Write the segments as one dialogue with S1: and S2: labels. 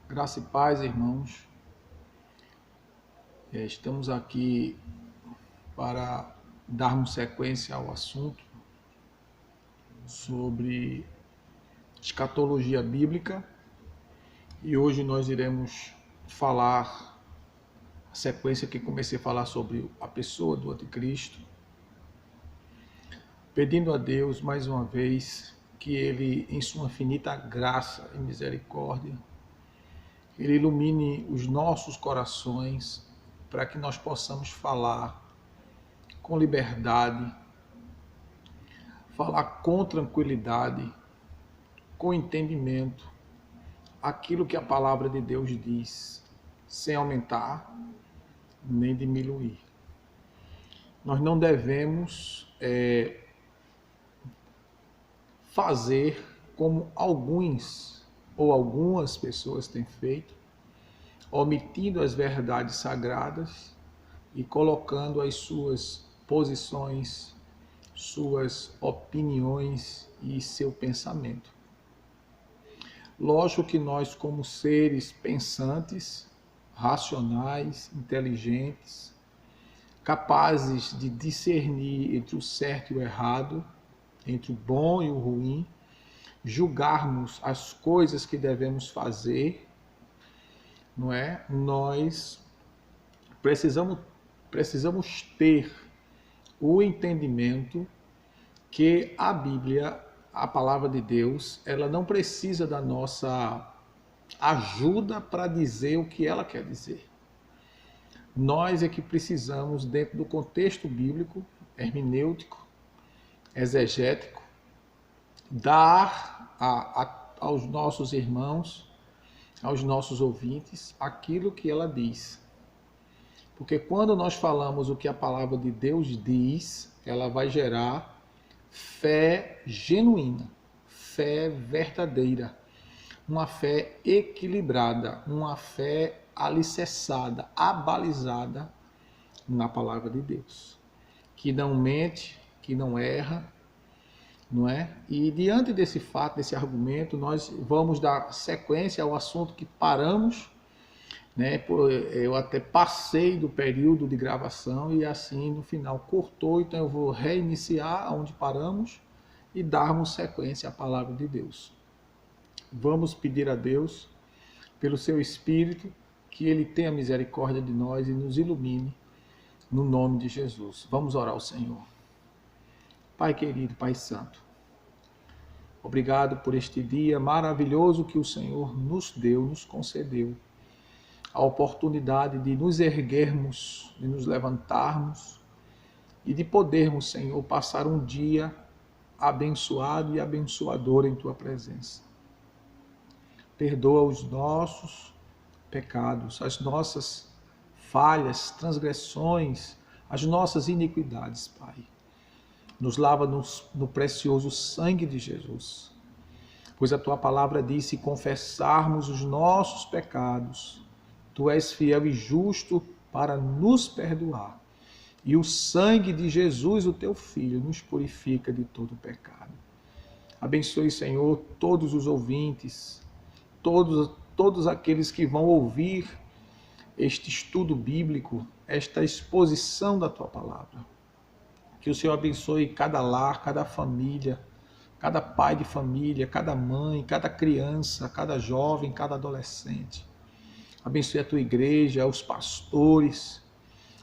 S1: Graça e paz, irmãos. Estamos aqui para darmos sequência ao assunto sobre escatologia bíblica e hoje nós iremos falar a sequência que comecei a falar sobre a pessoa do anticristo, pedindo a Deus mais uma vez que Ele, em sua infinita graça e misericórdia, Ele ilumine os nossos corações para que nós possamos falar com liberdade, falar com tranquilidade, com entendimento, aquilo que a palavra de Deus diz, sem aumentar nem diminuir. Nós não devemos fazer como alguns ou algumas pessoas têm feito, omitindo as verdades sagradas e colocando as suas posições, suas opiniões e seu pensamento. Lógico que nós, como seres pensantes, racionais, inteligentes, capazes de discernir entre o certo e o errado, entre o bom e o ruim, julgarmos as coisas que devemos fazer, não é? Nós precisamos ter o entendimento que a Bíblia, a palavra de Deus, ela não precisa da nossa ajuda para dizer o que ela quer dizer. Nós é que precisamos, dentro do contexto bíblico, hermenêutico, exegético, dar aos nossos irmãos, aos nossos ouvintes, aquilo que ela diz. Porque quando nós falamos o que a palavra de Deus diz, ela vai gerar fé genuína, fé verdadeira, uma fé equilibrada, uma fé alicerçada, abalizada na palavra de Deus, que não mente, que não erra, não é? E diante desse fato, desse argumento, nós vamos dar sequência ao assunto que paramos, né? Eu até passei do período de gravação e assim no final cortou, então eu vou reiniciar onde paramos e darmos sequência à palavra de Deus. Vamos pedir a Deus, pelo seu Espírito, que Ele tenha misericórdia de nós e nos ilumine, no nome de Jesus. Vamos orar ao Senhor. Pai querido, Pai santo, obrigado por este dia maravilhoso que o Senhor nos deu, nos concedeu, a oportunidade de nos erguermos, de nos levantarmos e de podermos, Senhor, passar um dia abençoado e abençoador em Tua presença. Perdoa os nossos pecados, as nossas falhas, transgressões, as nossas iniquidades, Pai. Nos lava no precioso sangue de Jesus. Pois a Tua palavra diz, se confessarmos os nossos pecados, Tu és fiel e justo para nos perdoar. E o sangue de Jesus, o Teu Filho, nos purifica de todo pecado. Abençoe, Senhor, todos os ouvintes, todos aqueles que vão ouvir este estudo bíblico, esta exposição da Tua palavra. Que o Senhor abençoe cada lar, cada família, cada pai de família, cada mãe, cada criança, cada jovem, cada adolescente. Abençoe a Tua igreja, os pastores,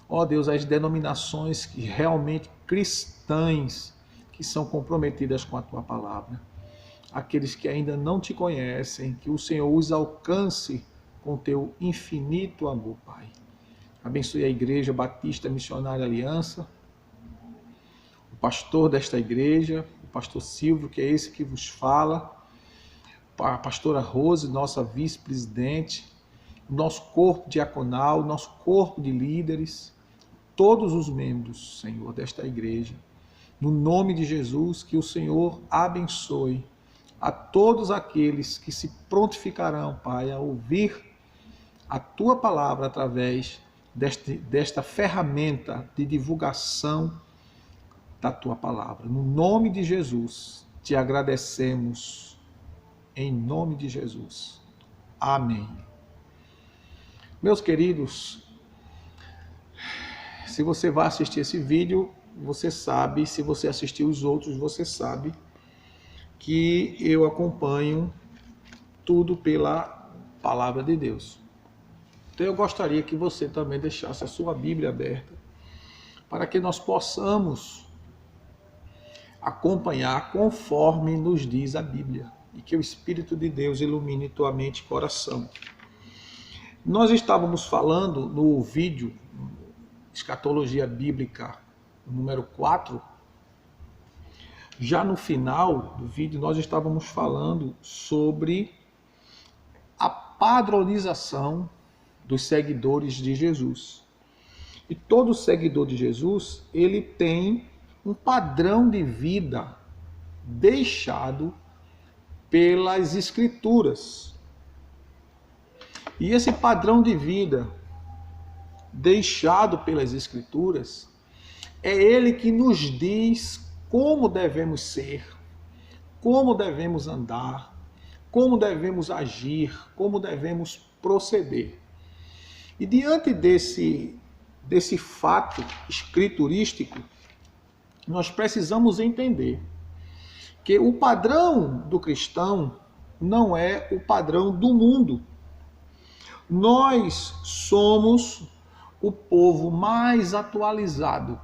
S1: ó Deus, as denominações que realmente cristãs, que são comprometidas com a Tua palavra. Aqueles que ainda não Te conhecem, que o Senhor os alcance com Teu infinito amor, Pai. Abençoe a Igreja Batista Missionária Aliança, o pastor desta igreja, o pastor Silvio, que é esse que vos fala, a pastora Rose, nossa vice-presidente, o nosso corpo diaconal, o nosso corpo de líderes, todos os membros, Senhor, desta igreja. No nome de Jesus, que o Senhor abençoe a todos aqueles que se prontificarão, Pai, a ouvir a Tua palavra através desta ferramenta de divulgação da Tua palavra. No nome de Jesus, Te agradecemos. Em nome de Jesus. Amém. Meus queridos, se você vai assistir esse vídeo, você sabe, se você assistir os outros, você sabe que eu acompanho tudo pela palavra de Deus. Então eu gostaria que você também deixasse a sua Bíblia aberta para que nós possamos acompanhar conforme nos diz a Bíblia e que o Espírito de Deus ilumine tua mente e coração. Nós estávamos falando no vídeo Escatologia Bíblica número 4, já no final do vídeo nós estávamos falando sobre a padronização dos seguidores de Jesus. E todo seguidor de Jesus, ele tem um padrão de vida deixado pelas Escrituras. E esse padrão de vida deixado pelas Escrituras é ele que nos diz como devemos ser, como devemos andar, como devemos agir, como devemos proceder. E diante desse fato escriturístico, nós precisamos entender que o padrão do cristão não é o padrão do mundo. Nós somos o povo mais atualizado.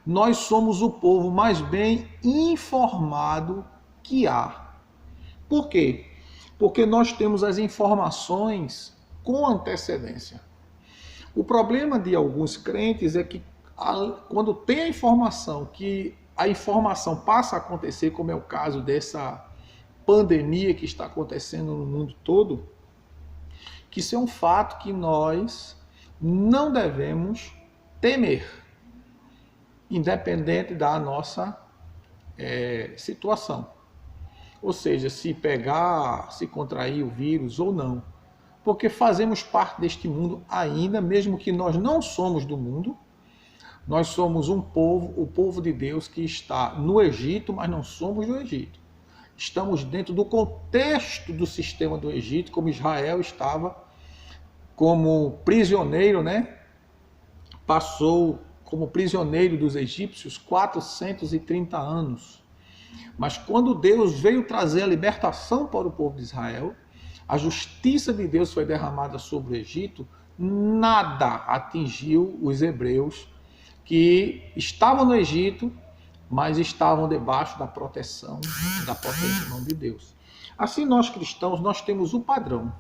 S1: Nós somos o povo mais bem informado que há. Por quê? Porque nós temos as informações com antecedência. O problema de alguns crentes é que quando tem a informação, que a informação passa a acontecer, como é o caso dessa pandemia que está acontecendo no mundo todo, que isso é um fato que nós não devemos temer, independente da nossa situação. Ou seja, se pegar, se contrair o vírus ou não. Porque fazemos parte deste mundo ainda, mesmo que nós não somos do mundo. Nós somos um povo, o povo de Deus que está no Egito, mas não somos do Egito. Estamos dentro do contexto do sistema do Egito, como Israel estava como prisioneiro, né? Passou como prisioneiro dos egípcios 430 anos. Mas quando Deus veio trazer a libertação para o povo de Israel, a justiça de Deus foi derramada sobre o Egito, nada atingiu os hebreus que estavam no Egito, mas estavam debaixo da proteção, da potente mão de Deus. Assim nós cristãos, nós temos o padrão.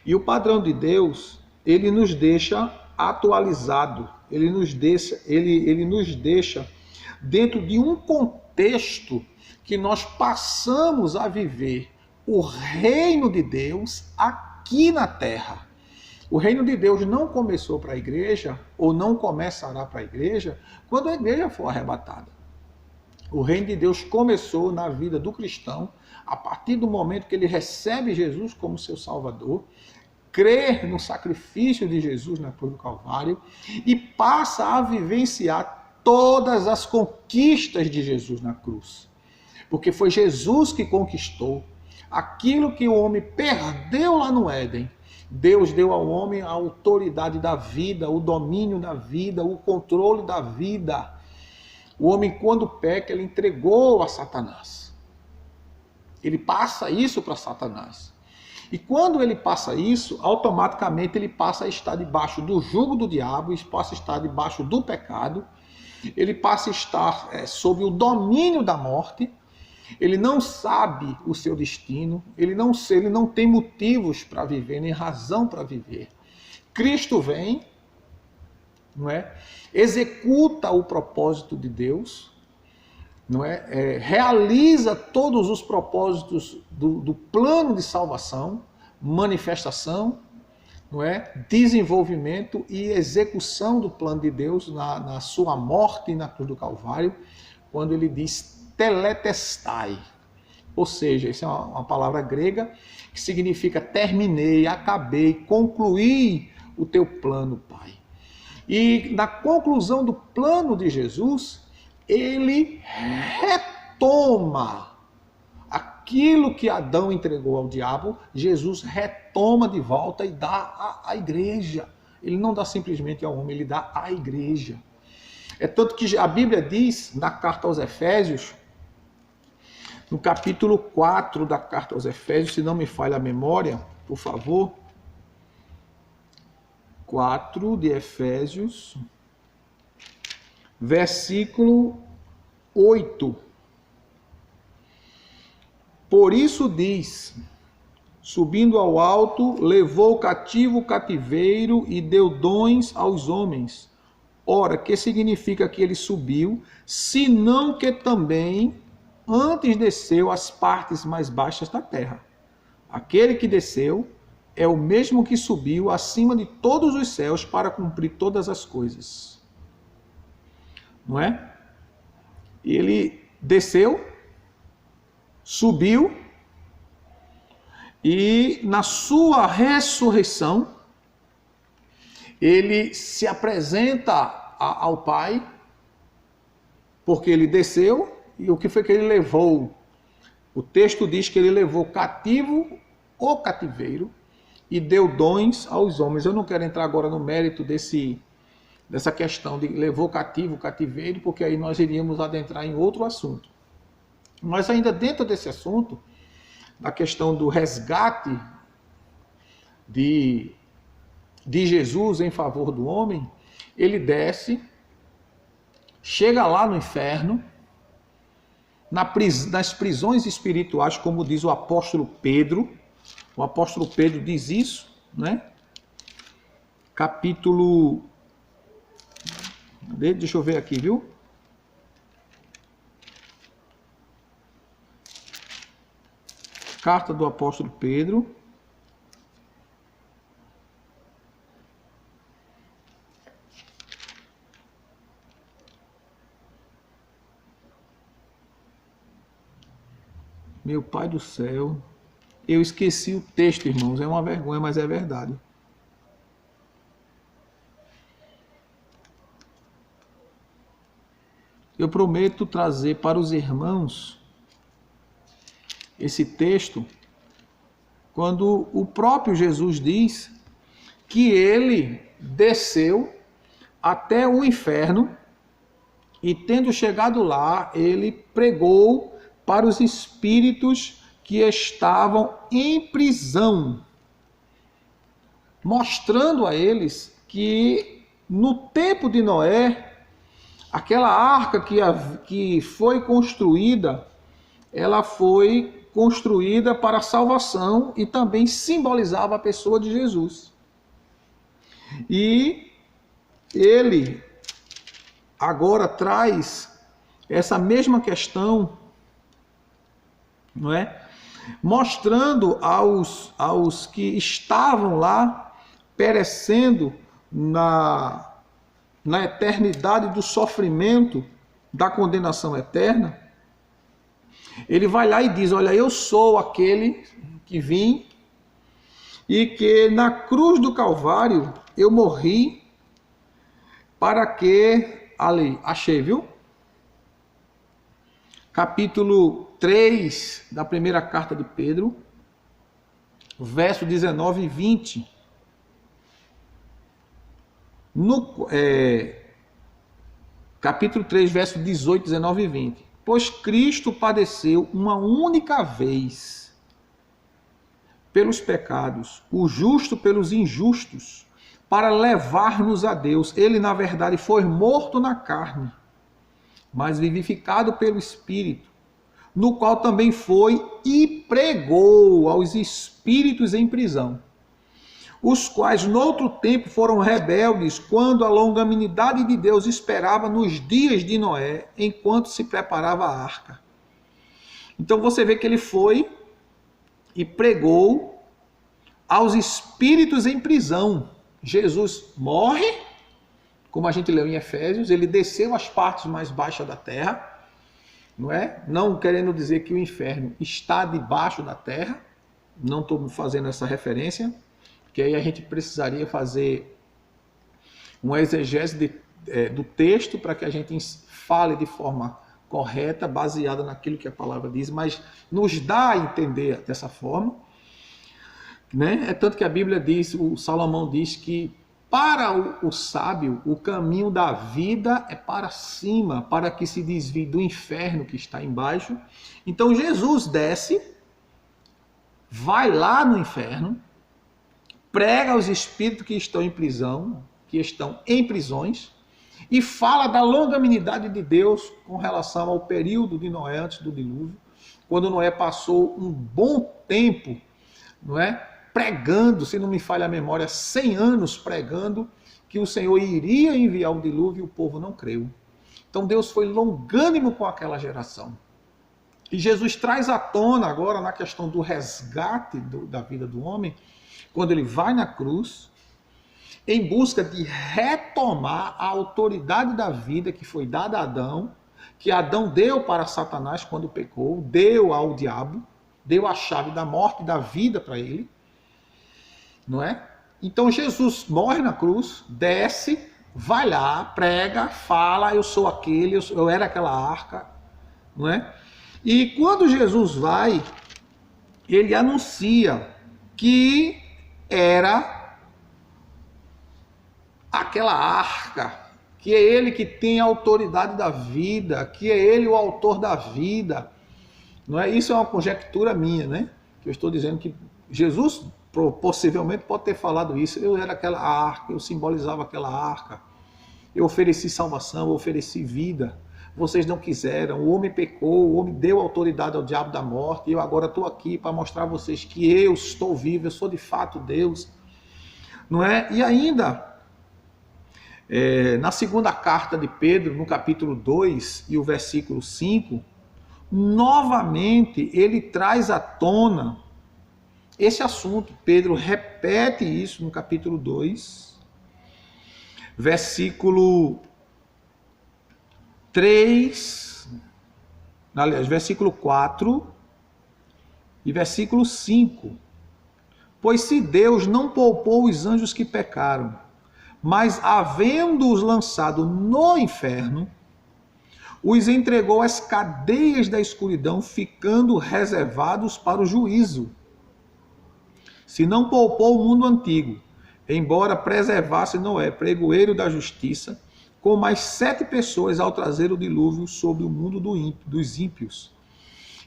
S1: E o padrão de Deus, ele nos deixa atualizado, ele nos deixa dentro de um contexto que nós passamos a viver o reino de Deus aqui na terra. O reino de Deus não começou para a igreja, ou não começará para a igreja, quando a igreja for arrebatada. O reino de Deus começou na vida do cristão, a partir do momento que ele recebe Jesus como seu Salvador, crê no sacrifício de Jesus na cruz do Calvário e passa a vivenciar todas as conquistas de Jesus na cruz. Porque foi Jesus que conquistou aquilo que o homem perdeu lá no Éden. Deus deu ao homem a autoridade da vida, o domínio da vida, o controle da vida. O homem, quando peca, ele entregou a Satanás. Ele passa isso para Satanás. E quando ele passa isso, automaticamente ele passa a estar debaixo do jugo do diabo, ele passa a estar debaixo do pecado, ele passa a estar sob o domínio da morte. Ele não sabe o seu destino, ele não tem motivos para viver, nem razão para viver. Cristo vem, não é? Executa o propósito de Deus, não é? Realiza todos os propósitos do plano de salvação, manifestação, não é? Desenvolvimento e execução do plano de Deus na sua morte e na cruz do Calvário, quando ele diz teletestai, ou seja, isso é uma palavra grega que significa terminei, acabei, concluí o teu plano, Pai. E na conclusão do plano de Jesus, ele retoma aquilo que Adão entregou ao diabo, Jesus retoma de volta e dá à igreja. Ele não dá simplesmente ao homem, ele dá à igreja. É tanto que a Bíblia diz, na carta aos Efésios, no capítulo 4 da carta aos Efésios, se não me falha a memória, por favor, 4 de Efésios, versículo 8. Por isso diz, subindo ao alto, levou cativo o cativeiro e deu dons aos homens. Ora, que significa que ele subiu, senão que também antes desceu às partes mais baixas da terra. Aquele que desceu é o mesmo que subiu acima de todos os céus para cumprir todas as coisas. Não é? Ele desceu, subiu, e na sua ressurreição, ele se apresenta ao Pai, porque ele desceu, e o que foi que ele levou? O texto diz que ele levou cativo o cativeiro e deu dons aos homens. Eu não quero entrar agora no mérito dessa questão de levou cativo o cativeiro, porque aí nós iríamos adentrar em outro assunto. Mas ainda dentro desse assunto, da questão do resgate de Jesus em favor do homem, ele desce, chega lá no inferno, nas prisões espirituais, como diz o apóstolo Pedro. O apóstolo Pedro diz isso, né? Capítulo... Deixa eu ver aqui, viu? Carta do apóstolo Pedro. Meu Pai do céu. Eu esqueci o texto, irmãos. É uma vergonha, mas é verdade. Eu prometo trazer para os irmãos esse texto, quando o próprio Jesus diz que ele desceu até o inferno e, tendo chegado lá, ele pregou para os espíritos que estavam em prisão, mostrando a eles que no tempo de Noé, aquela arca que foi construída, ela foi construída para a salvação e também simbolizava a pessoa de Jesus. E ele agora traz essa mesma questão, não é? Mostrando aos que estavam lá perecendo na eternidade do sofrimento, da condenação eterna. Ele vai lá e diz, olha, eu sou aquele que vim e que na cruz do Calvário eu morri para que... Ali, achei, viu? Capítulo 3 da primeira carta de Pedro, verso 19 e 20. Capítulo 3, verso 18, 19 e 20. Pois Cristo padeceu uma única vez pelos pecados, o justo pelos injustos, para levar-nos a Deus. Ele, na verdade, foi morto na carne, mas vivificado pelo Espírito, no qual também foi e pregou aos espíritos em prisão, os quais noutro tempo foram rebeldes, quando a longanimidade de Deus esperava nos dias de Noé, enquanto se preparava a arca. Então você vê que ele foi e pregou aos espíritos em prisão. Jesus morre, como a gente leu em Efésios, ele desceu às partes mais baixas da terra, não é? Não querendo dizer que o inferno está debaixo da terra, não estou fazendo essa referência, que aí a gente precisaria fazer uma exegese do texto para que a gente fale de forma correta, baseada naquilo que a palavra diz, mas nos dá a entender dessa forma, né? É tanto que a Bíblia diz, o Salomão diz que para o sábio, o caminho da vida é para cima, para que se desvie do inferno que está embaixo. Então Jesus desce, vai lá no inferno, prega aos espíritos que estão em prisão, que estão em prisões, e fala da longanimidade de Deus com relação ao período de Noé antes do dilúvio, quando Noé passou um bom tempo, não é, pregando, se não me falha a memória, 100 anos pregando que o Senhor iria enviar o dilúvio e o povo não creu. Então Deus foi longânimo com aquela geração. E Jesus traz à tona agora na questão do resgate da vida do homem, quando ele vai na cruz, em busca de retomar a autoridade da vida que foi dada a Adão, que Adão deu para Satanás quando pecou, deu ao diabo, deu a chave da morte e da vida para ele, não é? Então Jesus morre na cruz, desce, vai lá, prega, fala, eu sou aquele, eu era aquela arca, não é? E quando Jesus vai, ele anuncia que era aquela arca, que é ele que tem a autoridade da vida, que é ele o autor da vida. Não é? Isso é uma conjectura minha, né? Que eu estou dizendo que Jesus possivelmente pode ter falado isso. Eu era aquela arca, eu simbolizava aquela arca. Eu ofereci salvação, eu ofereci vida. Vocês não quiseram, o homem pecou, o homem deu autoridade ao diabo da morte, e eu agora estou aqui para mostrar a vocês que eu estou vivo, eu sou de fato Deus. Não é? E ainda, na segunda carta de Pedro, no capítulo 2 e o versículo 5, novamente ele traz à tona esse assunto. Pedro repete isso no capítulo 2, versículo 3, aliás, versículo 4 e versículo 5. Pois se Deus não poupou os anjos que pecaram, mas havendo-os lançado no inferno, os entregou às cadeias da escuridão, ficando reservados para o juízo. Se não poupou o mundo antigo, embora preservasse Noé, pregoeiro da justiça, com mais 7 pessoas ao trazer o dilúvio sobre o mundo dos ímpios.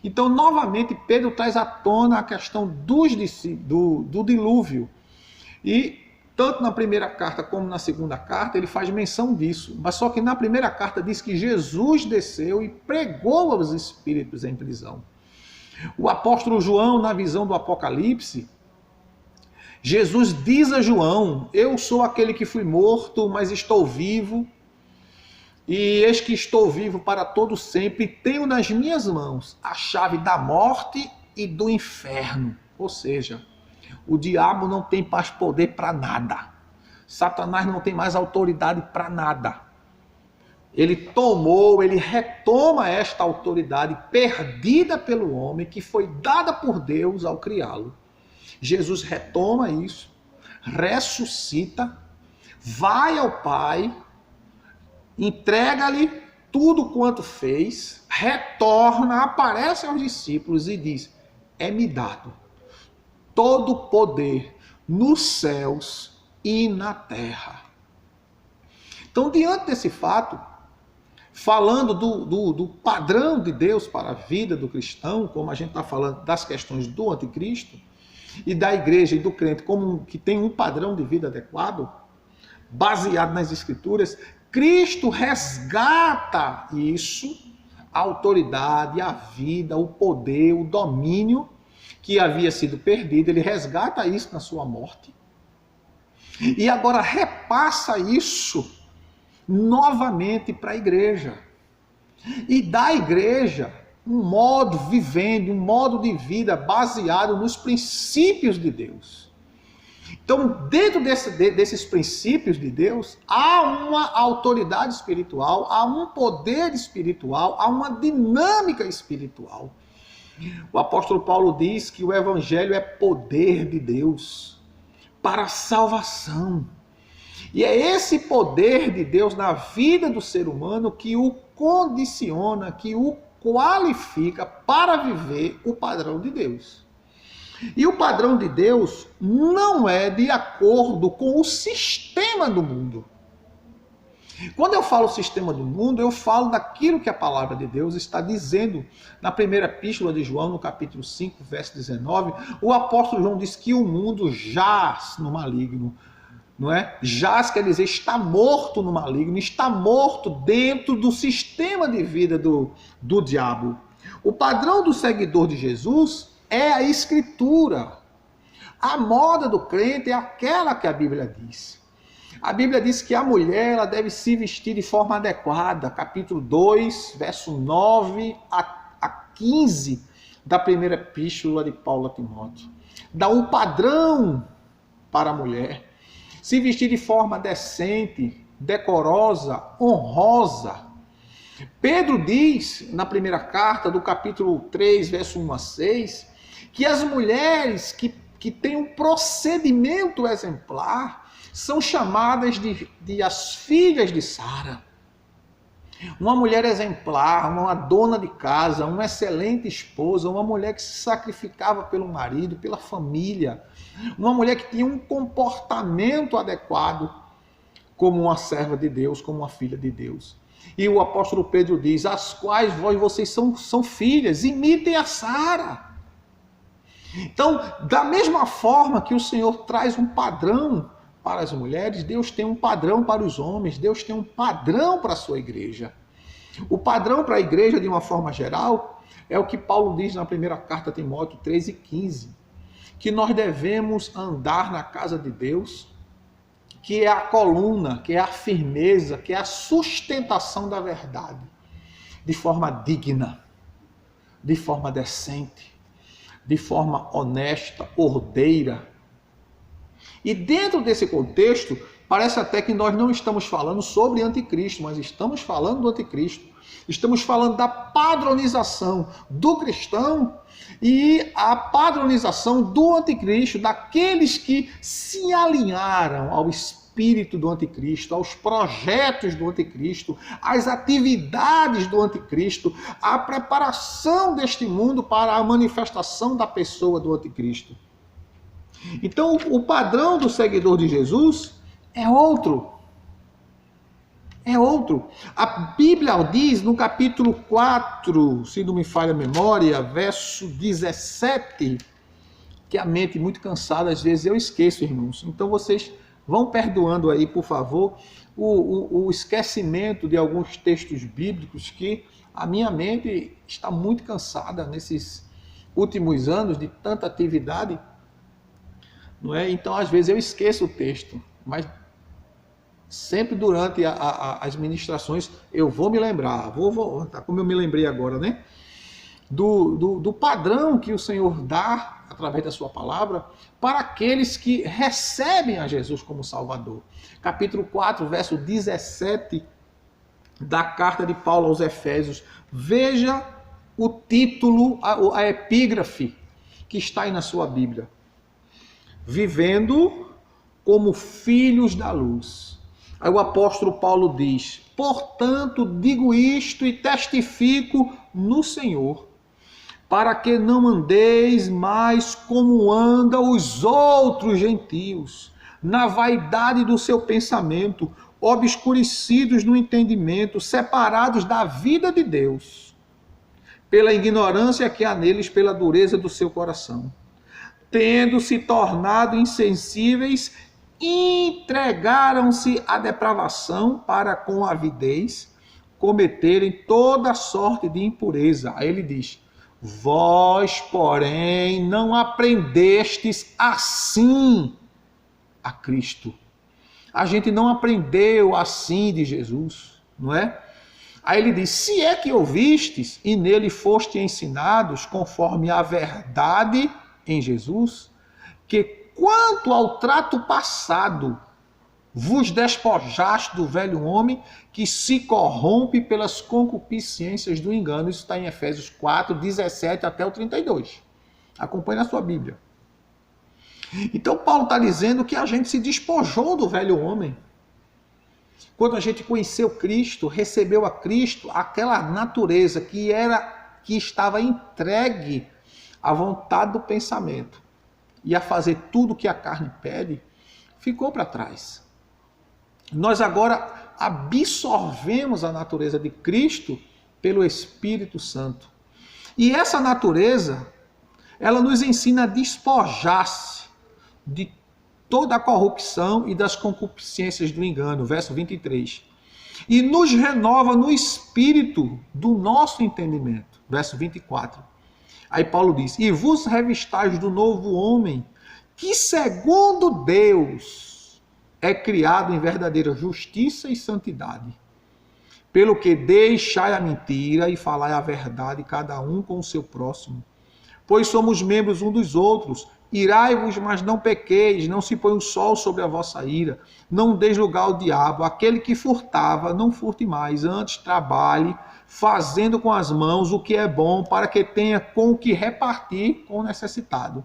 S1: Então, novamente, Pedro traz à tona a questão do dilúvio. E tanto na primeira carta como na segunda carta, ele faz menção disso. Mas só que na primeira carta diz que Jesus desceu e pregou aos espíritos em prisão. O apóstolo João, na visão do Apocalipse, Jesus diz a João: eu sou aquele que fui morto, mas estou vivo, e eis que estou vivo para todo sempre, e tenho nas minhas mãos a chave da morte e do inferno. Ou seja, o diabo não tem mais poder para nada. Satanás não tem mais autoridade para nada. Ele retoma esta autoridade perdida pelo homem, que foi dada por Deus ao criá-lo. Jesus retoma isso, ressuscita, vai ao Pai, entrega-lhe tudo quanto fez, retorna, aparece aos discípulos e diz: é-me dado todo o poder nos céus e na terra. Então, diante desse fato, falando do padrão de Deus para a vida do cristão, como a gente está falando das questões do anticristo, e da igreja e do crente como que tem um padrão de vida adequado, baseado nas escrituras, Cristo resgata isso, a autoridade, a vida, o poder, o domínio que havia sido perdido. Ele resgata isso na sua morte e agora repassa isso novamente para a igreja, e dá à igreja um modo vivendo, um modo de vida baseado nos princípios de Deus. Então, dentro desses princípios de Deus, há uma autoridade espiritual, há um poder espiritual, há uma dinâmica espiritual. O apóstolo Paulo diz que o evangelho é poder de Deus para a salvação. E é esse poder de Deus na vida do ser humano que o condiciona, que o qualifica para viver o padrão de Deus. E o padrão de Deus não é de acordo com o sistema do mundo. Quando eu falo sistema do mundo, eu falo daquilo que a palavra de Deus está dizendo. Na primeira epístola de João, no capítulo 5, verso 19, o apóstolo João diz que o mundo jaz no maligno. Não é? Jaz quer dizer está morto no maligno, está morto dentro do sistema de vida do diabo. O padrão do seguidor de Jesus é a Escritura. A moda do crente é aquela que a Bíblia diz. A Bíblia diz que a mulher ela deve se vestir de forma adequada. Capítulo 2, verso 9 a 15 da primeira epístola de Paulo a Timóteo. Dá um padrão para a mulher. Se vestir de forma decente, decorosa, honrosa. Pedro diz, na primeira carta, do capítulo 3, verso 1 a 6, que as mulheres que têm um procedimento exemplar são chamadas de as filhas de Sara. Uma mulher exemplar, uma dona de casa, uma excelente esposa, uma mulher que se sacrificava pelo marido, pela família, uma mulher que tinha um comportamento adequado como uma serva de Deus, como uma filha de Deus. E o apóstolo Pedro diz, as quais vocês são filhas, imitem a Sara. Então, da mesma forma que o Senhor traz um padrão para as mulheres, Deus tem um padrão para os homens, Deus tem um padrão para a sua igreja. O padrão para a igreja, de uma forma geral, é o que Paulo diz na primeira carta a Timóteo 3:15, que nós devemos andar na casa de Deus, que é a coluna, que é a firmeza, que é a sustentação da verdade, de forma digna, de forma decente, de forma honesta, ordeira. E dentro desse contexto, parece até que nós não estamos falando sobre anticristo, mas estamos falando do anticristo. Estamos falando da padronização do cristão e a padronização do anticristo, daqueles que se alinharam ao espírito do anticristo, aos projetos do anticristo, às atividades do anticristo, à preparação deste mundo para a manifestação da pessoa do anticristo. Então, o padrão do seguidor de Jesus é outro. É outro. A Bíblia diz no capítulo 4, se não me falha a memória, verso 17, que a mente muito cansada, às vezes eu esqueço, irmãos. Então vocês vão perdoando aí, por favor, o esquecimento de alguns textos bíblicos que a minha mente está muito cansada nesses últimos anos de tanta atividade. Não é? Então, às vezes, eu esqueço o texto, mas sempre durante as ministrações eu vou me lembrar, como eu me lembrei agora, né? Do padrão que o Senhor dá, através da sua palavra, para aqueles que recebem a Jesus como Salvador. Capítulo 4, verso 17 da carta de Paulo aos Efésios. Veja o título, a epígrafe que está aí na sua Bíblia. Vivendo como filhos da luz. Aí o apóstolo Paulo diz, portanto, digo isto e testifico no Senhor, para que não andeis mais como andam os outros gentios, na vaidade do seu pensamento, obscurecidos no entendimento, separados da vida de Deus, pela ignorância que há neles, pela dureza do seu coração. Tendo se tornado insensíveis, entregaram-se à depravação para com avidez cometerem toda sorte de impureza. Aí ele diz, vós, porém, não aprendestes assim a Cristo. A gente não aprendeu assim de Jesus, não é? Aí ele diz, se é que ouvistes e nele foste ensinados conforme a verdade em Jesus, que quanto ao trato passado, vos despojaste do velho homem que se corrompe pelas concupiscências do engano. Isso está em Efésios 4, 17 até o 32. Acompanhe na sua Bíblia. Então Paulo está dizendo que a gente se despojou do velho homem. Quando a gente conheceu Cristo, recebeu a Cristo, aquela natureza que estava entregue à vontade do pensamento e a fazer tudo que a carne pede, ficou para trás. Nós agora absorvemos a natureza de Cristo pelo Espírito Santo. E essa natureza, ela nos ensina a despojar-se de toda a corrupção e das concupiscências do engano, verso 23. E nos renova no espírito do nosso entendimento, verso 24. Aí Paulo diz, e vos revistais do novo homem, que segundo Deus é criado em verdadeira justiça e santidade. Pelo que deixai a mentira e falai a verdade, cada um com o seu próximo. Pois somos membros um dos outros. Irai-vos, mas não pequeis, não se põe o sol sobre a vossa ira. Não deis lugar ao diabo. Aquele que furtava, não furte mais. Antes trabalhe, fazendo com as mãos o que é bom, para que tenha com o que repartir com o necessitado.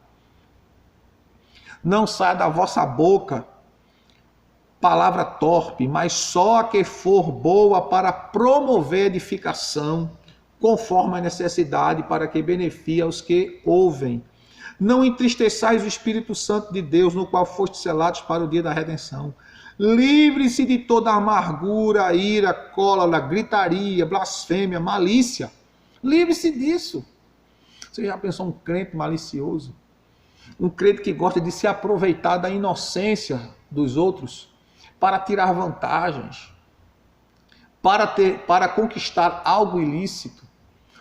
S1: Não saia da vossa boca palavra torpe, mas só a que for boa para promover edificação, conforme a necessidade, para que beneficie aos que ouvem. Não entristeçais o Espírito Santo de Deus, no qual fostes selados para o dia da redenção. Livre-se de toda amargura, ira, cólera, gritaria, blasfêmia, malícia. Livre-se disso. Você já pensou um crente malicioso? Um crente que gosta de se aproveitar da inocência dos outros para tirar vantagens, para conquistar algo ilícito,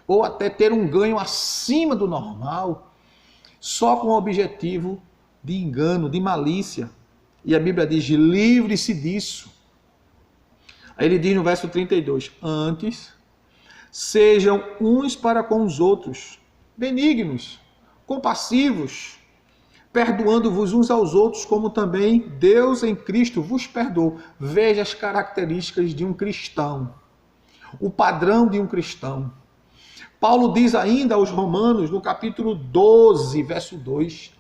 S1: ou até ter um ganho acima do normal, só com o objetivo de engano, de malícia. E a Bíblia diz, livre-se disso. Aí ele diz no verso 32, antes, sejam uns para com os outros, benignos, compassivos, perdoando-vos uns aos outros, como também Deus em Cristo vos perdoou. Veja as características de um cristão, o padrão de um cristão. Paulo diz ainda aos Romanos, no capítulo 12, verso 2,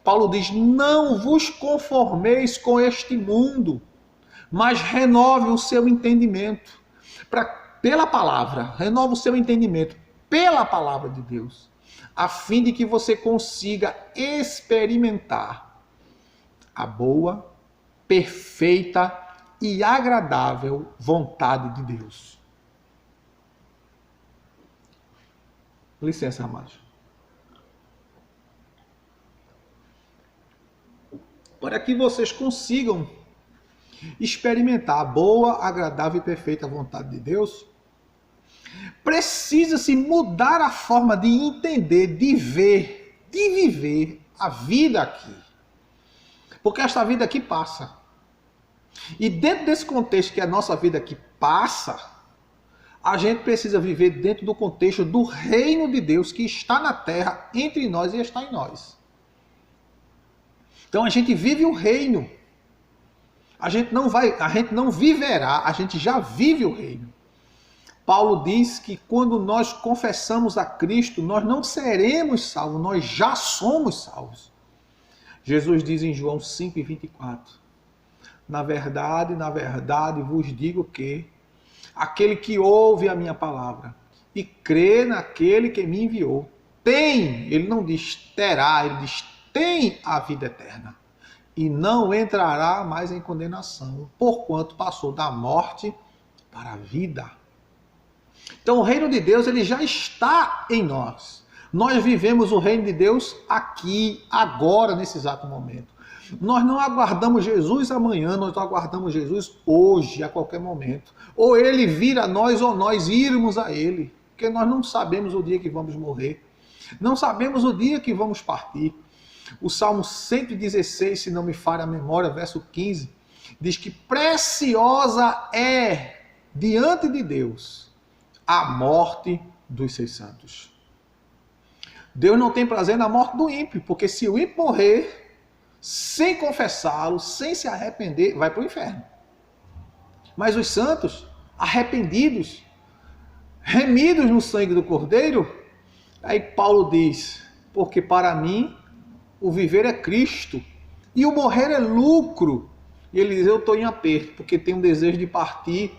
S1: Paulo diz, não vos conformeis com este mundo, mas renove o seu entendimento. Pela palavra, renova o seu entendimento pela palavra de Deus, a fim de que você consiga experimentar a boa, perfeita e agradável vontade de Deus. Licença, amados. Para que vocês consigam experimentar a boa, agradável e perfeita vontade de Deus, precisa-se mudar a forma de entender, de ver, de viver a vida aqui. Porque esta vida aqui passa. E dentro desse contexto que a nossa vida aqui passa, a gente precisa viver dentro do contexto do reino de Deus que está na terra, entre nós e está em nós. Então a gente vive o reino. A gente não viverá, a gente já vive o reino. Paulo diz que quando nós confessamos a Cristo, nós não seremos salvos, nós já somos salvos. Jesus diz em João 5,24, na verdade, vos digo que aquele que ouve a minha palavra e crê naquele que me enviou, tem, ele não diz terá, ele diz tem a vida eterna. E não entrará mais em condenação, porquanto passou da morte para a vida. Então o reino de Deus ele já está em nós. Nós vivemos o reino de Deus aqui, agora, nesse exato momento. Nós não aguardamos Jesus amanhã, nós aguardamos Jesus hoje, a qualquer momento. Ou ele vir a nós, ou nós irmos a ele. Porque nós não sabemos o dia que vamos morrer. Não sabemos o dia que vamos partir. O Salmo 116, se não me falha a memória, verso 15, diz que preciosa é diante de Deus a morte dos seus santos. Deus não tem prazer na morte do ímpio, porque se o ímpio morrer sem confessá-lo, sem se arrepender, vai para o inferno. Mas os santos, arrependidos, remidos no sangue do Cordeiro, aí Paulo diz, porque para mim o viver é Cristo e o morrer é lucro. E ele diz, eu estou em aperto, porque tenho um desejo de partir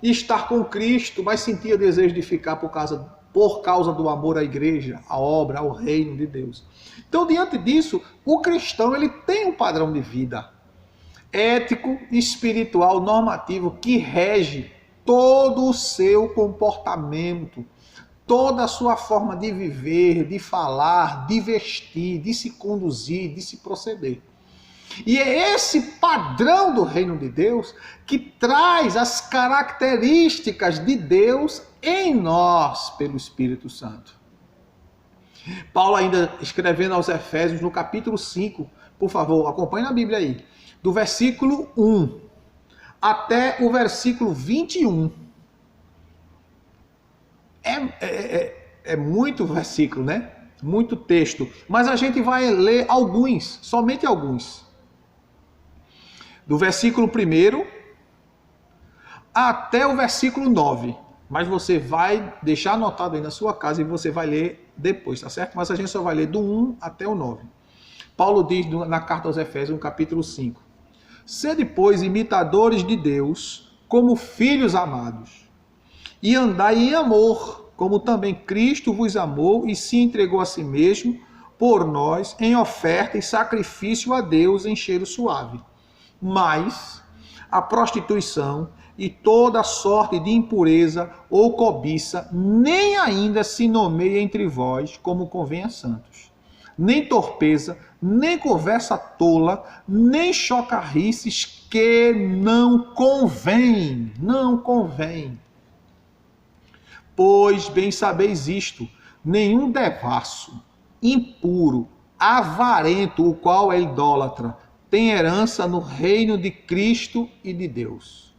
S1: e estar com Cristo, mas sentia desejo de ficar por causa do amor à igreja, à obra, ao reino de Deus. Então, diante disso, o cristão ele tem um padrão de vida ético, espiritual, normativo, que rege todo o seu comportamento, toda a sua forma de viver, de falar, de vestir, de se conduzir, de se proceder. E é esse padrão do reino de Deus que traz as características de Deus em nós pelo Espírito Santo. Paulo ainda escrevendo aos Efésios no capítulo 5, por favor, acompanhe na Bíblia aí, do versículo 1 até o versículo 21. É muito versículo, né? Muito texto. Mas a gente vai ler alguns, somente alguns. Do versículo 1 até o versículo 9. Mas você vai deixar anotado aí na sua casa e você vai ler depois, tá certo? Mas a gente só vai ler do 1 até o 9. Paulo diz na carta aos Efésios, no capítulo 5. Sede, pois, imitadores de Deus, como filhos amados, e andai em amor, como também Cristo vos amou e se entregou a si mesmo por nós, em oferta e sacrifício a Deus em cheiro suave. Mas a prostituição e toda sorte de impureza ou cobiça nem ainda se nomeia entre vós, como convém a santos. Nem torpeza, nem conversa tola, nem chocarrices que não convém. Não convém. Pois bem sabeis isto, nenhum devasso, impuro, avarento, o qual é idólatra, tem herança no reino de Cristo e de Deus.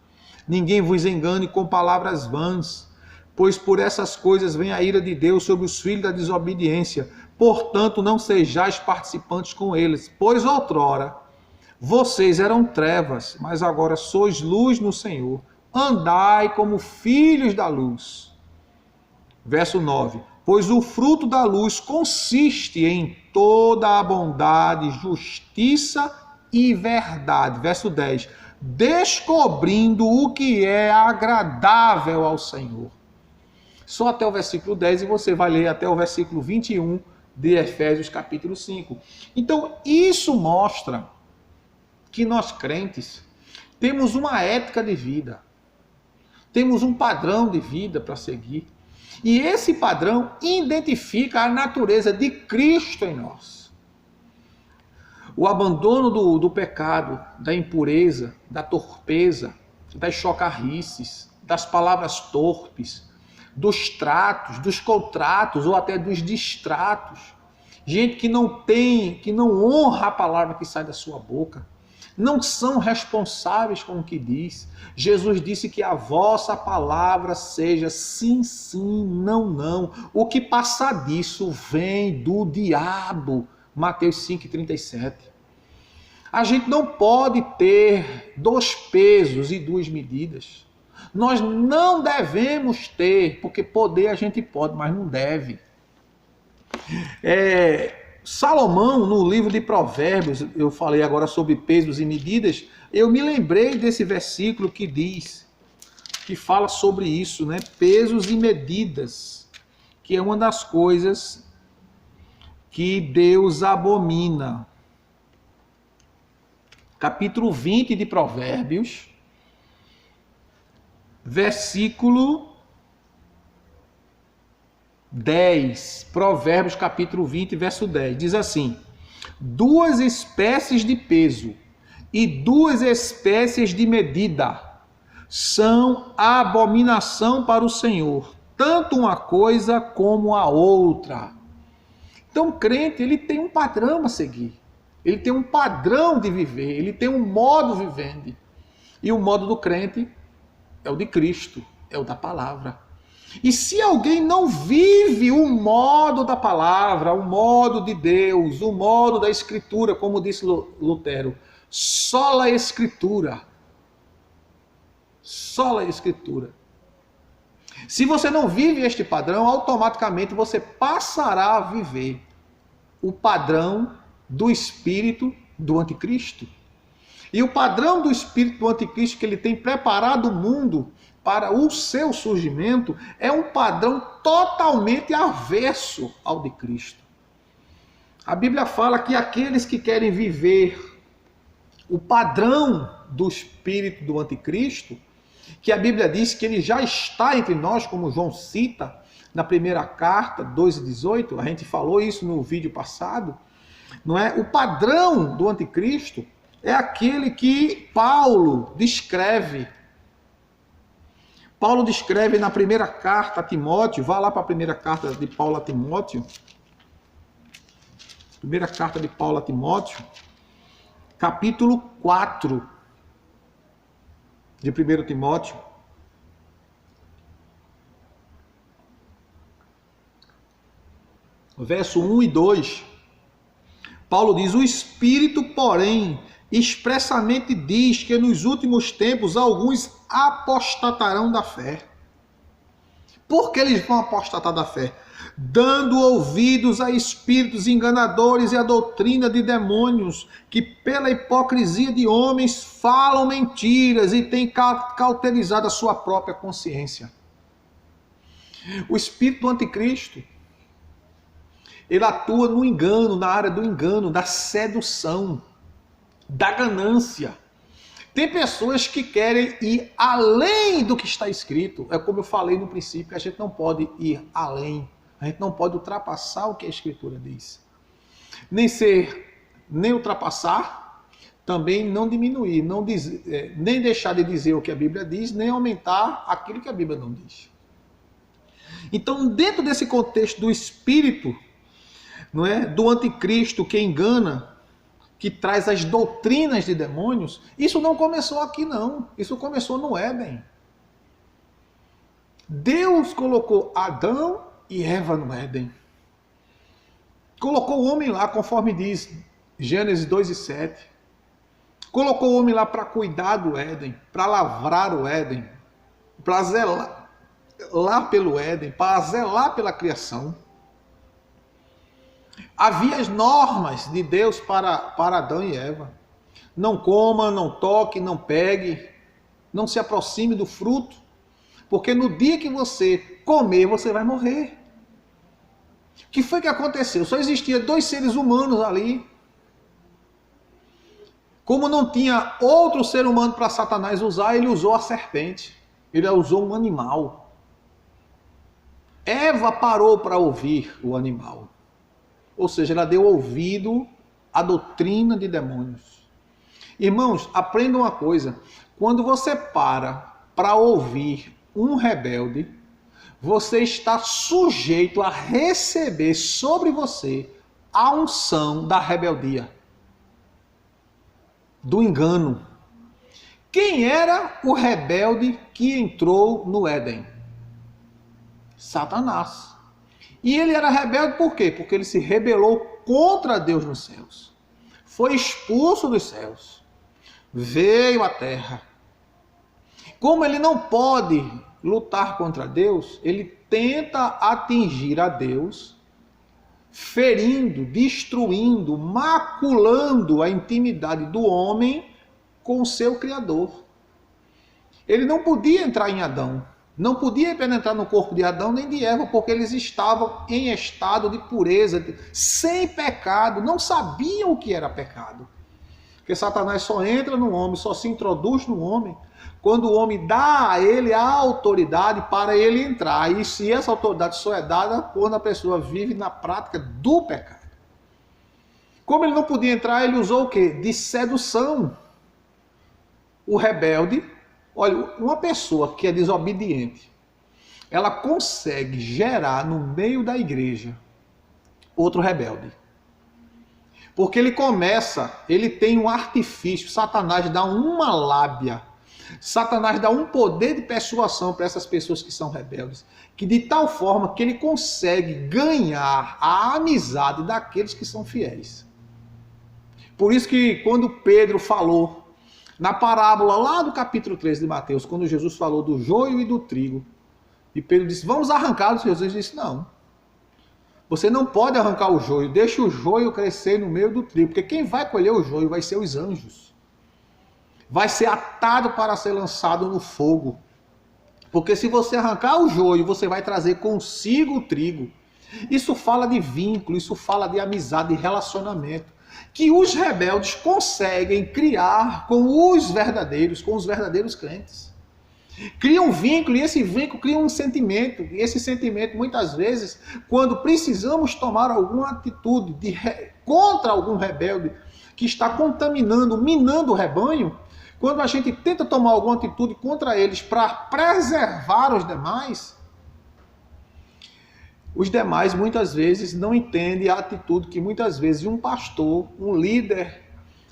S1: Ninguém vos engane com palavras vãs, pois por essas coisas vem a ira de Deus sobre os filhos da desobediência. Portanto, não sejais participantes com eles, pois outrora vocês eram trevas, mas agora sois luz no Senhor. Andai como filhos da luz. Verso 9. Pois o fruto da luz consiste em toda a bondade, justiça e verdade. Verso 10. Descobrindo o que é agradável ao Senhor. Só até o versículo 10 e você vai ler até o versículo 21 de Efésios capítulo 5. Então, isso mostra que nós crentes temos uma ética de vida, temos um padrão de vida para seguir. E esse padrão identifica a natureza de Cristo em nós. O abandono do pecado, da impureza, da torpeza, das chocarrices, das palavras torpes, dos tratos, dos contratos ou até dos distratos. Gente que não honra a palavra que sai da sua boca. Não são responsáveis com o que diz. Jesus disse que a vossa palavra seja sim, sim, não, não. O que passar disso vem do diabo. Mateus 5,37. A gente não pode ter 2 pesos e 2 medidas. Nós não devemos ter, porque poder a gente pode, mas não deve. Salomão, no livro de Provérbios, eu falei agora sobre pesos e medidas, eu me lembrei desse versículo que diz, que fala sobre isso, né? Pesos e medidas, que é uma das coisas que Deus abomina. Capítulo 20 de Provérbios, versículo 10, Provérbios capítulo 20, verso 10, diz assim: 2 espécies de peso e 2 espécies de medida são abominação para o Senhor, tanto uma coisa como a outra. Então o crente, ele tem um padrão a seguir, ele tem um padrão de viver, ele tem um modo vivendi. E o modo do crente é o de Cristo, é o da palavra. E se alguém não vive o modo da palavra, o modo de Deus, o modo da Escritura, como disse Lutero, sola a Escritura. Sola a Escritura. Se você não vive este padrão, automaticamente você passará a viver o padrão do espírito do anticristo. E o padrão do espírito do anticristo que ele tem preparado o mundo para o seu surgimento é um padrão totalmente avesso ao de Cristo. A Bíblia fala que aqueles que querem viver o padrão do espírito do anticristo, que a Bíblia diz que ele já está entre nós, como João cita na primeira carta, 2:18, a gente falou isso no vídeo passado, não é? O padrão do anticristo é aquele que Paulo descreve. Paulo descreve na primeira carta a Timóteo, vá lá para a primeira carta de Paulo a Timóteo. Primeira carta de Paulo a Timóteo, capítulo 4 de 1 Timóteo. Verso 1 e 2. Paulo diz: o Espírito, porém, expressamente diz que nos últimos tempos alguns apostatarão da fé. Por que eles vão apostatar da fé? Dando ouvidos a espíritos enganadores e a doutrina de demônios, que pela hipocrisia de homens falam mentiras e têm cauterizado a sua própria consciência. O espírito do anticristo, ele atua no engano, na área do engano, da sedução, da ganância. Tem pessoas que querem ir além do que está escrito. É como eu falei no princípio, que a gente não pode ir além. A gente não pode ultrapassar o que a Escritura diz. Nem ultrapassar, também não diminuir, nem deixar de dizer o que a Bíblia diz, nem aumentar aquilo que a Bíblia não diz. Então, dentro desse contexto do espírito, não é, do anticristo que engana, que traz as doutrinas de demônios, isso não começou aqui não, isso começou no Éden. Deus colocou Adão e Eva no Éden. Colocou o homem lá, conforme diz Gênesis 2:7. Colocou o homem lá para cuidar do Éden, para lavrar o Éden, para zelar lá pelo Éden, para zelar pela criação. Havia as normas de Deus para Adão e Eva. Não coma, não toque, não pegue, não se aproxime do fruto, porque no dia que você comer, você vai morrer. O que foi que aconteceu? Só existia 2 seres humanos ali. Como não tinha outro ser humano para Satanás usar, ele usou a serpente. Ele usou um animal. Eva parou para ouvir o animal. Ou seja, ela deu ouvido à doutrina de demônios. Irmãos, aprenda uma coisa. Quando você para ouvir um rebelde, você está sujeito a receber sobre você a unção da rebeldia, do engano. Quem era o rebelde que entrou no Éden? Satanás. E ele era rebelde por quê? Porque ele se rebelou contra Deus nos céus. Foi expulso dos céus. Veio à terra. Como ele não pode lutar contra Deus, ele tenta atingir a Deus, ferindo, destruindo, maculando a intimidade do homem com o seu Criador. Ele não podia entrar em Adão. Não podia penetrar no corpo de Adão nem de Eva, porque eles estavam em estado de pureza, sem pecado, não sabiam o que era pecado. Porque Satanás só entra no homem, só se introduz no homem, quando o homem dá a ele a autoridade para ele entrar. E se essa autoridade só é dada quando a pessoa vive na prática do pecado. Como ele não podia entrar, ele usou o quê? De sedução. O rebelde. Olha, uma pessoa que é desobediente, ela consegue gerar no meio da igreja outro rebelde. Porque ele tem um artifício, Satanás dá uma lábia, Satanás dá um poder de persuasão para essas pessoas que são rebeldes, que de tal forma que ele consegue ganhar a amizade daqueles que são fiéis. Por isso que quando Pedro falou, na parábola lá do capítulo 13 de Mateus, quando Jesus falou do joio e do trigo, e Pedro disse, vamos arrancá-los, Jesus disse, não. Você não pode arrancar o joio, deixa o joio crescer no meio do trigo, porque quem vai colher o joio vai ser os anjos. vai ser atado para ser lançado no fogo. Porque se você arrancar o joio, você vai trazer consigo o trigo. Isso fala de vínculo, isso fala de amizade, de relacionamento, que os rebeldes conseguem criar com os verdadeiros crentes. Cria um vínculo, e esse vínculo cria um sentimento. E esse sentimento, muitas vezes, quando precisamos tomar alguma atitude contra algum rebelde que está contaminando, minando o rebanho, quando a gente tenta tomar alguma atitude contra eles para preservar os demais muitas vezes não entendem a atitude que muitas vezes um pastor, um líder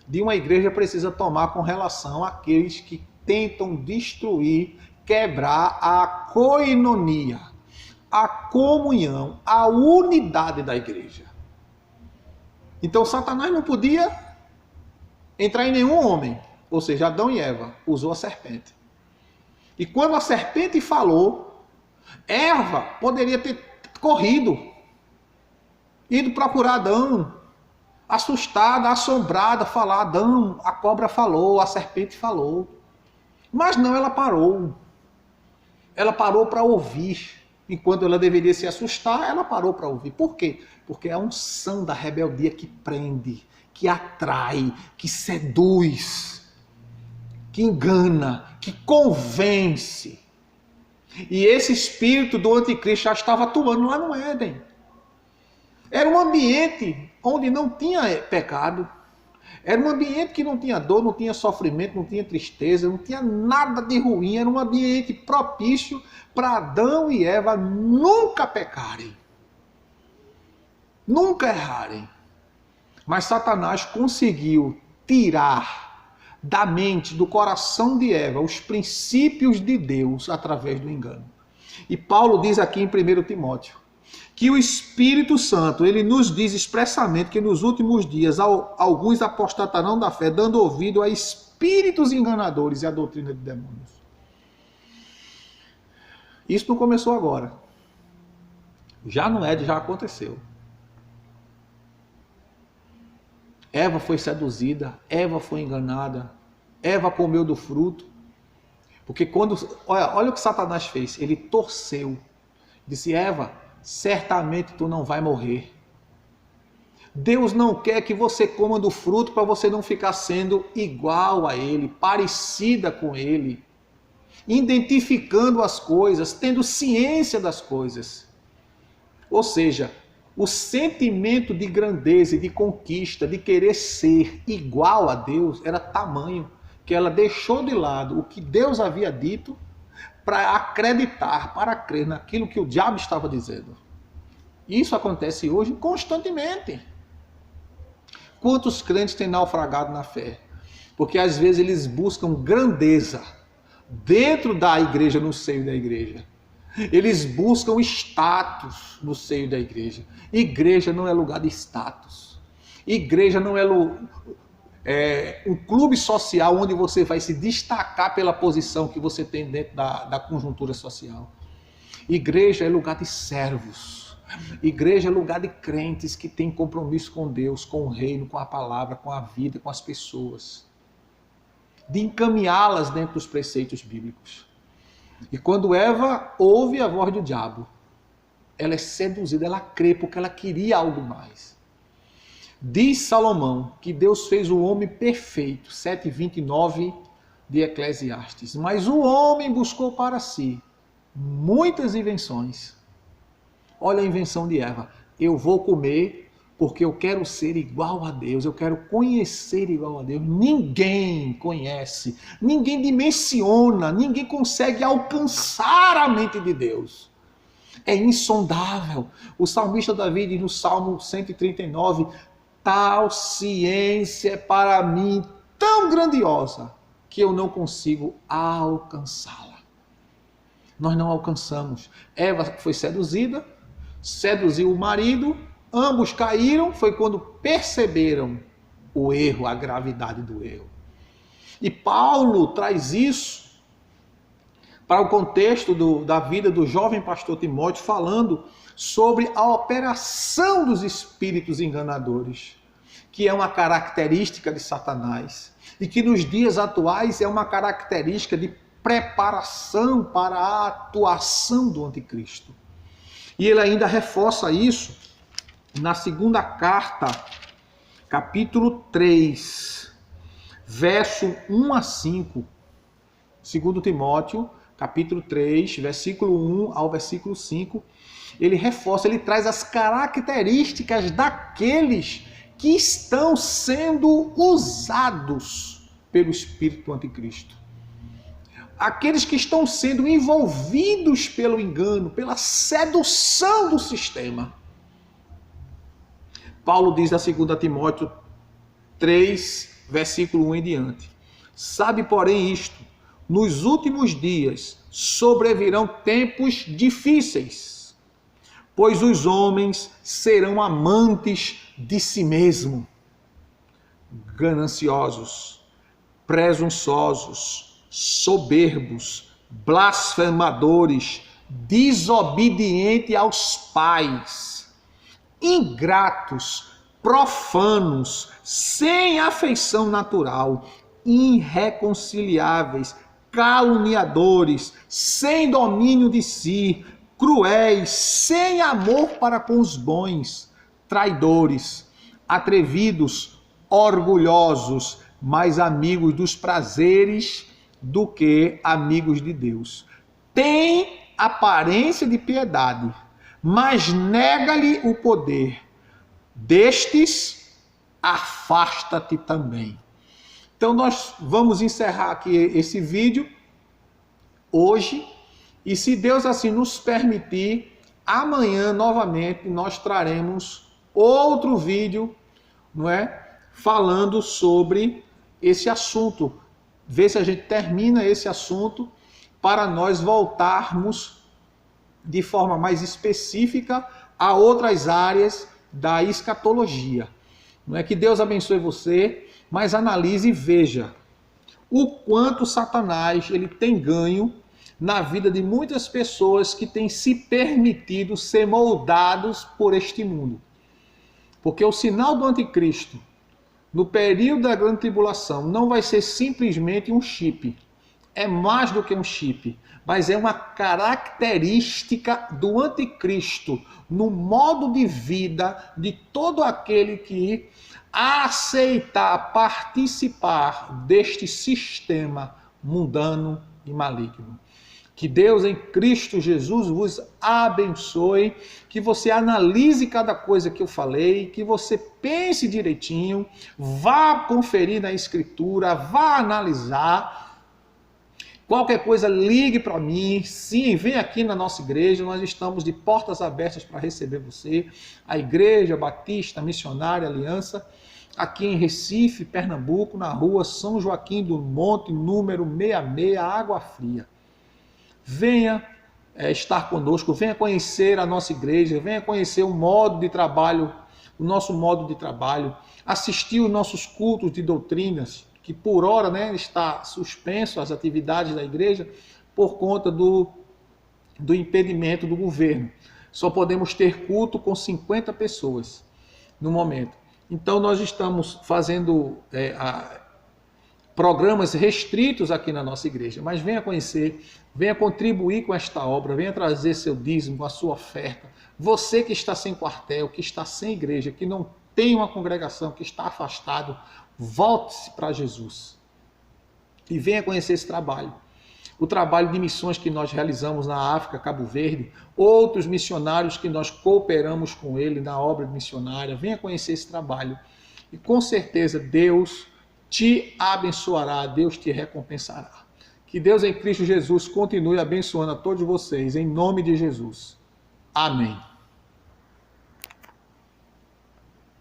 S1: de uma igreja precisa tomar com relação àqueles que tentam destruir, quebrar a coinonia, a comunhão, a unidade da igreja. Então Satanás não podia entrar em nenhum homem, ou seja, Adão e Eva, usou a serpente. E quando a serpente falou, Eva poderia ter corrido, ido procurar Adão, assustada, assombrada, falar: Adão, a cobra falou, a serpente falou. Mas não, ela parou. Ela parou para ouvir. Enquanto ela deveria se assustar, ela parou para ouvir. Por quê? Porque é a unção da rebeldia que prende, que atrai, que seduz, que engana, que convence. E esse espírito do anticristo já estava atuando lá no Éden. Era um ambiente onde não tinha pecado. Era um ambiente que não tinha dor, não tinha sofrimento, não tinha tristeza, não tinha nada de ruim. Era um ambiente propício para Adão e Eva nunca pecarem, nunca errarem. Mas Satanás conseguiu tirar da mente, do coração de Eva, os princípios de Deus através do engano. E Paulo diz aqui em 1 Timóteo, que o Espírito Santo, ele nos diz expressamente que nos últimos dias alguns apostatarão da fé, dando ouvido a espíritos enganadores e a doutrina de demônios. Isso não começou agora. Já no Éden já aconteceu. Eva foi seduzida, Eva foi enganada, Eva comeu do fruto. Porque quando... Olha o que Satanás fez. Ele torceu. Disse: Eva, certamente tu não vai morrer. Deus não quer que você coma do fruto para você não ficar sendo igual a ele, parecida com ele, identificando as coisas, tendo ciência das coisas. Ou seja, o sentimento de grandeza e de conquista, de querer ser igual a Deus, era tamanho que ela deixou de lado o que Deus havia dito para acreditar, para crer naquilo que o diabo estava dizendo. Isso acontece hoje constantemente. Quantos crentes têm naufragado na fé? Porque às vezes eles buscam grandeza dentro da igreja, no seio da igreja. Eles buscam status no seio da igreja. Igreja não é lugar de status. Igreja não é um clube social onde você vai se destacar pela posição que você tem dentro da conjuntura social. Igreja é lugar de servos. Igreja é lugar de crentes que têm compromisso com Deus, com o reino, com a palavra, com a vida, com as pessoas. De encaminhá-las dentro dos preceitos bíblicos. E quando Eva ouve a voz do diabo, ela é seduzida, ela crê porque ela queria algo mais. Diz Salomão que Deus fez o homem perfeito, 7:29 de Eclesiastes. Mas o homem buscou para si muitas invenções. Olha a invenção de Eva. Eu vou comer porque eu quero ser igual a Deus, eu quero conhecer igual a Deus. Ninguém conhece, ninguém dimensiona, ninguém consegue alcançar a mente de Deus. É insondável. O salmista Davi diz no Salmo 139, tal ciência é para mim tão grandiosa que eu não consigo alcançá-la. Nós não alcançamos. Eva foi seduzida, seduziu o marido, ambos caíram, foi quando perceberam o erro, a gravidade do erro. E Paulo traz isso para o contexto da vida do jovem pastor Timóteo, falando sobre a operação dos espíritos enganadores, que é uma característica de Satanás e que nos dias atuais é uma característica de preparação para a atuação do anticristo. E ele ainda reforça isso na segunda carta, capítulo 3, verso 1 a 5. 2 Timóteo, capítulo 3, versículo 1 ao versículo 5. Ele reforça, ele traz as características daqueles que estão sendo usados pelo espírito anticristo. Aqueles que estão sendo envolvidos pelo engano, pela sedução do sistema. Paulo diz na 2 Timóteo 3, versículo 1 em diante. Sabe, porém, isto, nos últimos dias sobrevirão tempos difíceis, pois os homens serão amantes de si mesmo, gananciosos, presunçosos, soberbos, blasfemadores, desobedientes aos pais, ingratos, profanos, sem afeição natural, irreconciliáveis, caluniadores, sem domínio de si, cruéis, sem amor para com os bons, traidores, atrevidos, orgulhosos, mais amigos dos prazeres do que amigos de Deus. Tem aparência de piedade, mas nega-lhe o poder. Destes, afasta-te também. Então nós vamos encerrar aqui esse vídeo hoje, e se Deus assim nos permitir, amanhã novamente nós traremos outro vídeo, não é? Falando sobre esse assunto. Ver se a gente termina esse assunto para nós voltarmos de forma mais específica a outras áreas da escatologia. Não é que Deus abençoe você, mas analise e veja o quanto Satanás ele tem ganho na vida de muitas pessoas que têm se permitido ser moldados por este mundo. Porque o sinal do anticristo no período da grande tribulação não vai ser simplesmente um chip. É mais do que um chip, mas é uma característica do anticristo no modo de vida de todo aquele que aceitar participar deste sistema mundano e maligno. Que Deus em Cristo Jesus vos abençoe, que você analise cada coisa que eu falei, que você pense direitinho, vá conferir na Escritura, vá analisar. Qualquer coisa, ligue para mim. Sim, vem aqui na nossa igreja, nós estamos de portas abertas para receber você. A Igreja Batista Missionária Aliança, aqui em Recife, Pernambuco, na rua São Joaquim do Monte, número 66, Água Fria. Venha estar conosco, venha conhecer a nossa igreja, venha conhecer o modo de trabalho, o nosso modo de trabalho, assistir os nossos cultos de doutrinas, que por hora, né, está suspenso as atividades da igreja por conta do impedimento do governo. Só podemos ter culto com 50 pessoas no momento. Então nós estamos fazendo programas restritos aqui na nossa igreja, mas venha conhecer, venha contribuir com esta obra, venha trazer seu dízimo, a sua oferta. Você que está sem quartel, que está sem igreja, que não tem uma congregação, que está afastado, volte-se para Jesus e venha conhecer esse trabalho. O trabalho de missões que nós realizamos na África, Cabo Verde, outros missionários que nós cooperamos com ele na obra missionária, venha conhecer esse trabalho. E com certeza Deus te abençoará, Deus te recompensará. Que Deus em Cristo Jesus continue abençoando a todos vocês, em nome de Jesus. Amém.